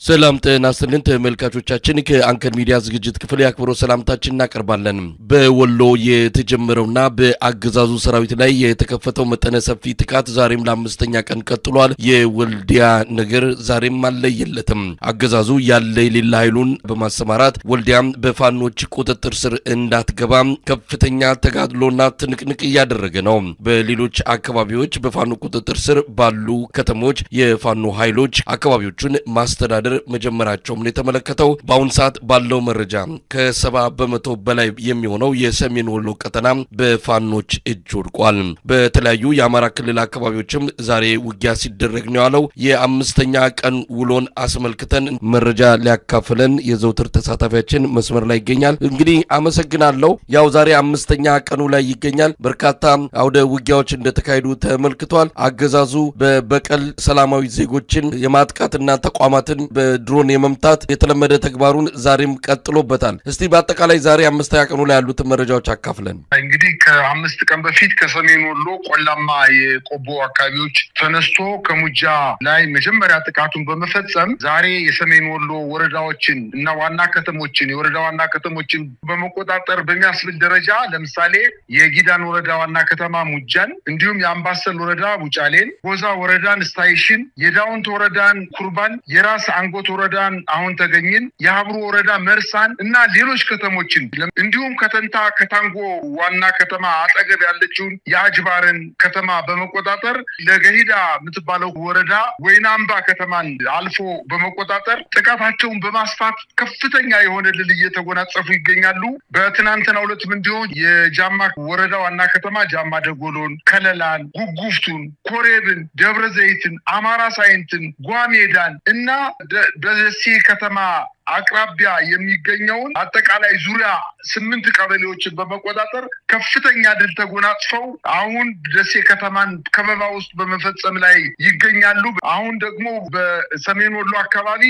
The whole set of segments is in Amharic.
ሰላም ጤና ይስጥልን ተመልካቾቻችን ከአንከር ሚዲያ ዝግጅት ክፍል ያክብሮ ሰላምታችን እናቀርባለን። በወሎ የተጀመረውና በአገዛዙ ሰራዊት ላይ የተከፈተው መጠነ ሰፊ ጥቃት ዛሬም ለአምስተኛ ቀን ቀጥሏል። የወልዲያ ነገር ዛሬም አልለየለትም። አገዛዙ ያለ የሌላ ኃይሉን በማሰማራት ወልዲያም በፋኖች ቁጥጥር ስር እንዳትገባ ከፍተኛ ተጋድሎና ትንቅንቅ እያደረገ ነው። በሌሎች አካባቢዎች በፋኖ ቁጥጥር ስር ባሉ ከተሞች የፋኖ ኃይሎች አካባቢዎቹን ማስተዳደር መጀመራቸውን የተመለከተው በአሁን ሰዓት ባለው መረጃ ከ70% በላይ የሚሆነው የሰሜን ወሎ ቀጠና በፋኖች እጅ ወድቋል። በተለያዩ የአማራ ክልል አካባቢዎችም ዛሬ ውጊያ ሲደረግ ነው ያለው። የአምስተኛ ቀን ውሎን አስመልክተን መረጃ ሊያካፍለን የዘውትር ተሳታፊያችን መስመር ላይ ይገኛል። እንግዲህ አመሰግናለሁ። ያው ዛሬ አምስተኛ ቀኑ ላይ ይገኛል። በርካታ አውደ ውጊያዎች እንደተካሄዱ ተመልክቷል። አገዛዙ በበቀል ሰላማዊ ዜጎችን የማጥቃትና ተቋማትን በድሮን የመምታት የተለመደ ተግባሩን ዛሬም ቀጥሎበታል። እስቲ በአጠቃላይ ዛሬ አምስተኛ ቀኑ ላይ ያሉት መረጃዎች አካፍለን። እንግዲህ ከአምስት ቀን በፊት ከሰሜን ወሎ ቆላማ የቆቦ አካባቢዎች ተነስቶ ከሙጃ ላይ መጀመሪያ ጥቃቱን በመፈጸም ዛሬ የሰሜን ወሎ ወረዳዎችን እና ዋና ከተሞችን የወረዳ ዋና ከተሞችን በመቆጣጠር በሚያስብል ደረጃ ለምሳሌ የጊዳን ወረዳ ዋና ከተማ ሙጃን፣ እንዲሁም የአምባሰል ወረዳ ቡጫሌን፣ ጎዛ ወረዳን ስታይሽን፣ የዳውንት ወረዳን ኩርባን፣ የራስ አንጎት ወረዳን አሁን ተገኝን፣ የሀብሩ ወረዳ መርሳን እና ሌሎች ከተሞችን እንዲሁም ከተንታ ከታንጎ ዋና ከተማ አጠገብ ያለችውን የአጅባርን ከተማ በመቆጣጠር ለገሂዳ የምትባለው ወረዳ ወይናምባ ከተማን አልፎ በመቆጣጠር ጥቃታቸውን በማስፋት ከፍተኛ የሆነ ድል እየተጎናጸፉ ይገኛሉ። በትናንትናው ዕለትም እንዲሁም የጃማ ወረዳ ዋና ከተማ ጃማ ደጎሎን፣ ከለላን፣ ጉጉፍቱን፣ ኮሬብን፣ ደብረ ዘይትን፣ አማራ ሳይንትን፣ ጓሜዳን እና በደሴ ከተማ አቅራቢያ የሚገኘውን አጠቃላይ ዙሪያ 8 ቀበሌዎችን በመቆጣጠር ከፍተኛ ድል ተጎናጽፈው አሁን ደሴ ከተማን ከበባ ውስጥ በመፈጸም ላይ ይገኛሉ። አሁን ደግሞ በሰሜን ወሎ አካባቢ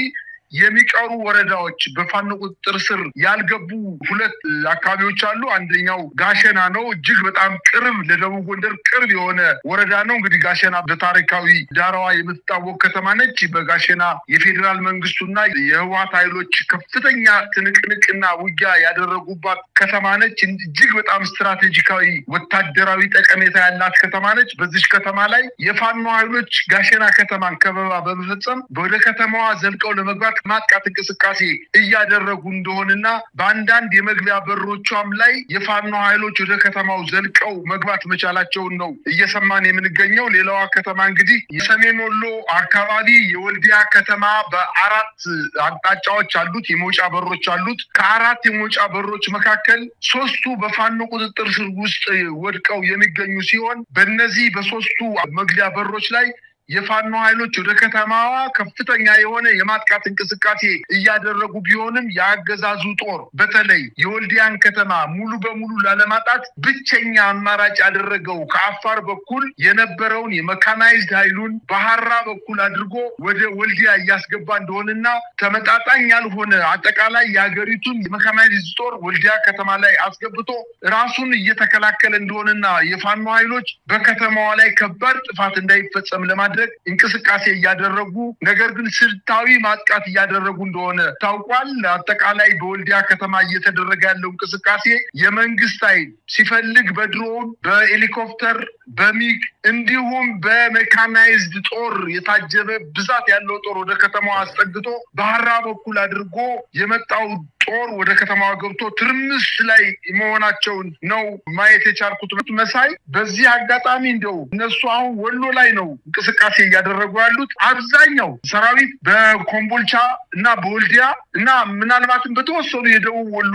የሚቀሩ ወረዳዎች በፋኖ ቁጥጥር ስር ያልገቡ 2 አካባቢዎች አሉ። አንደኛው ጋሸና ነው። እጅግ በጣም ቅርብ ለደቡብ ጎንደር ቅርብ የሆነ ወረዳ ነው። እንግዲህ ጋሸና በታሪካዊ ዳራዋ የምትታወቅ ከተማ ነች። በጋሸና የፌዴራል መንግስቱና የህወሓት ኃይሎች ከፍተኛ ትንቅንቅና ውጊያ ያደረጉባት ከተማ ነች። እጅግ በጣም ስትራቴጂካዊ ወታደራዊ ጠቀሜታ ያላት ከተማ ነች። በዚች ከተማ ላይ የፋኖ ኃይሎች ጋሸና ከተማን ከበባ በመፈጸም ወደ ከተማዋ ዘልቀው ለመግባት ማጥቃት እንቅስቃሴ እያደረጉ እንደሆነና በአንዳንድ የመግቢያ በሮቿም ላይ የፋኖ ኃይሎች ወደ ከተማው ዘልቀው መግባት መቻላቸውን ነው እየሰማን የምንገኘው። ሌላዋ ከተማ እንግዲህ የሰሜን ወሎ አካባቢ የወልዲያ ከተማ በ4 አቅጣጫዎች አሉት፣ የመውጫ በሮች አሉት። ከ4 የመውጫ በሮች መካከል 3ቱ በፋኖ ቁጥጥር ስር ውስጥ ወድቀው የሚገኙ ሲሆን በእነዚህ በ3ቱ መግቢያ በሮች ላይ የፋኖ ኃይሎች ወደ ከተማዋ ከፍተኛ የሆነ የማጥቃት እንቅስቃሴ እያደረጉ ቢሆንም የአገዛዙ ጦር በተለይ የወልዲያን ከተማ ሙሉ በሙሉ ላለማጣት ብቸኛ አማራጭ ያደረገው ከአፋር በኩል የነበረውን የመካናይዝድ ኃይሉን በሐራ በኩል አድርጎ ወደ ወልዲያ እያስገባ እንደሆነና ተመጣጣኝ ያልሆነ አጠቃላይ የሀገሪቱን የመካናይዝድ ጦር ወልዲያ ከተማ ላይ አስገብቶ ራሱን እየተከላከለ እንደሆነና የፋኖ ኃይሎች በከተማዋ ላይ ከባድ ጥፋት እንዳይፈጸም ለማድረግ እንቅስቃሴ እያደረጉ ነገር ግን ስልታዊ ማጥቃት እያደረጉ እንደሆነ ታውቋል። አጠቃላይ በወልዲያ ከተማ እየተደረገ ያለው እንቅስቃሴ የመንግስት ኃይል ሲፈልግ በድሮን በሄሊኮፕተር በሚግ እንዲሁም በሜካናይዝድ ጦር የታጀበ ብዛት ያለው ጦር ወደ ከተማዋ አስጠግቶ በሐራ በኩል አድርጎ የመጣው ጦር ወደ ከተማዋ ገብቶ ትርምስ ላይ መሆናቸውን ነው ማየት የቻልኩት። መሳይ በዚህ አጋጣሚ እንደው እነሱ አሁን ወሎ ላይ ነው እንቅስቃሴ እያደረጉ ያሉት። አብዛኛው ሰራዊት በኮምቦልቻ እና በወልዲያ እና ምናልባትም በተወሰኑ የደቡብ ወሎ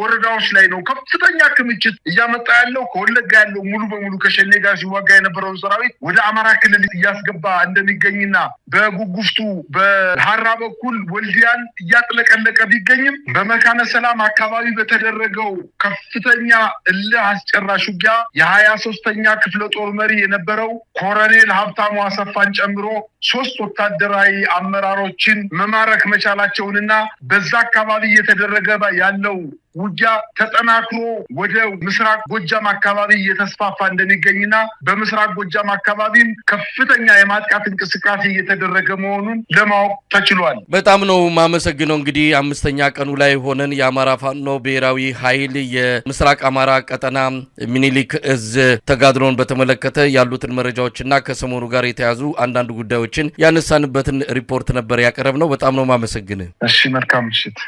ወረዳዎች ላይ ነው ከፍተኛ ክምችት እያመጣ ያለው። ከወለጋ ያለው ሙሉ በሙሉ ከሸኔ ጋር ሲዋጋ የነበረውን ሰራዊት ወደ አማራ ክልል እያስገባ እንደሚገኝና በጉጉፍቱ በሐራ በኩል ወልዲያን እያጥለቀለቀ ቢገኝም በመካነ ሰላም አካባቢ በተደረገው ከፍተኛ እልህ አስጨራሽ ውጊያ የ23ኛ ክፍለ ጦር መሪ የነበረው ኮሎኔል ሀብታሙ አሰፋን ጨምሮ 3 ወታደራዊ አመራሮችን መማረክ መቻላቸውንና በዛ አካባቢ እየተደረገ ያለው ውጊያ ተጠናክሮ ወደ ምስራቅ ጎጃም አካባቢ እየተስፋፋ እንደሚገኝና በምስራቅ ጎጃም አካባቢም ከፍተኛ የማጥቃት እንቅስቃሴ እየተደረገ መሆኑን ለማወቅ ተችሏል። በጣም ነው ማመሰግነው። እንግዲህ 5ኛ ቀኑ ላይ ሆነን የአማራ ፋኖ ብሔራዊ ኃይል የምስራቅ አማራ ቀጠና ሚኒሊክ እዝ ተጋድሎን በተመለከተ ያሉትን መረጃዎችና ከሰሞኑ ጋር የተያዙ አንዳንድ ጉዳዮችን ያነሳንበትን ሪፖርት ነበር ያቀረብነው። በጣም ነው ማመሰግነው። እሺ፣ መልካም ምሽት።